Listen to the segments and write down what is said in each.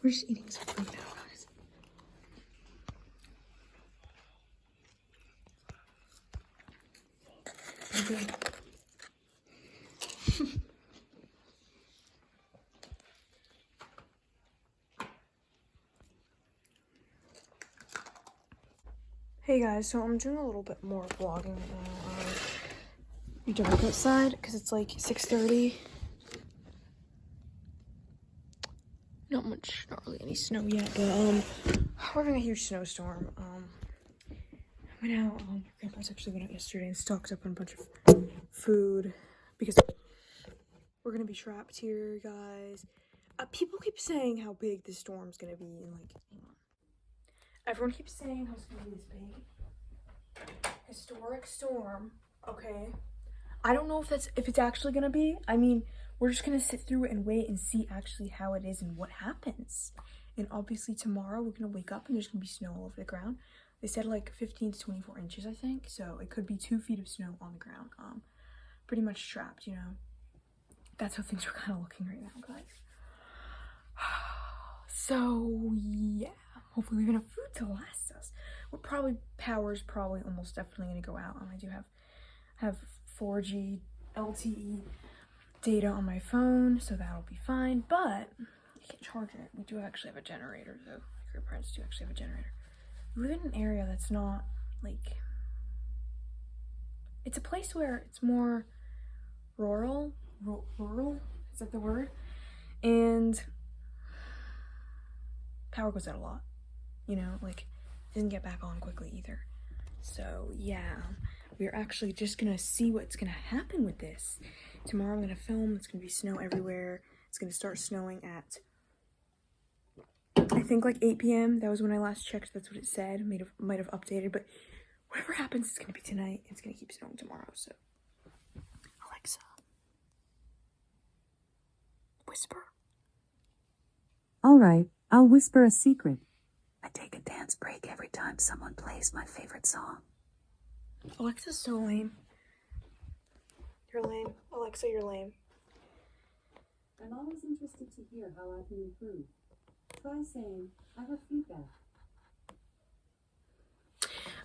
We're just eating some food now, guys. Okay. Hey guys, so I'm doing a little bit more vlogging right now. It's dark outside because it's like 6:30. Not much, not really any snow yet, but we're having a huge snowstorm. Went out. Grandpa's actually went out yesterday and stocked up on a bunch of food because we're gonna be trapped here, guys. People keep saying how big this storm's gonna be, and like, hang on. Everyone keeps saying how it's gonna be this big, historic storm. Okay, I don't know if it's actually gonna be. I mean, we're just gonna sit through it and wait and see actually how it is and what happens. And obviously tomorrow we're gonna wake up and there's gonna be snow all over the ground. They said like 15 to 24 inches, I think. So it could be 2 feet of snow on the ground. Pretty much trapped, you know. That's how things are kind of looking right now, guys. So yeah, hopefully we have enough food to last us. Power's probably almost definitely gonna go out. I do have 4G LTE data on my phone, so that'll be fine. But I can't charge it. We do actually have a generator, though. My grandparents do actually have a generator. We live in an area that's not like, it's a place where it's more rural. Is that the word? And power goes out a lot, you know, like it doesn't get back on quickly either. So yeah, we're actually just gonna see what's gonna happen with this. Tomorrow I'm gonna film. It's gonna be snow everywhere. It's gonna start snowing at, I think, like 8 p.m. That was when I last checked. That's what it said. Might have updated, but whatever happens, it's gonna be tonight. It's gonna keep snowing tomorrow. So Alexa, whisper. All right, I'll whisper a secret. I take a dance break every time someone plays my favorite song. Alexa's so lame. You're lame. Alexa, you're lame. I'm always interested to hear how I can improve. Try saying, I have feedback.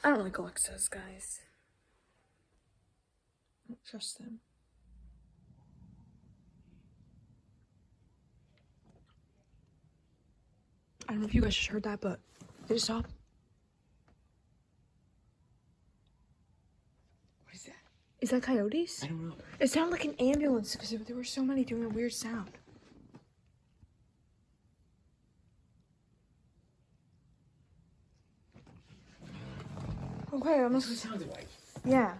I don't like Alexas, guys. I don't trust them. I don't know if you guys just heard that, but did it stop? What is that? Is that coyotes? I don't know. It sounded like an ambulance because there were so many doing a weird sound. Okay, I'm That's just... what it sounded like. Yeah.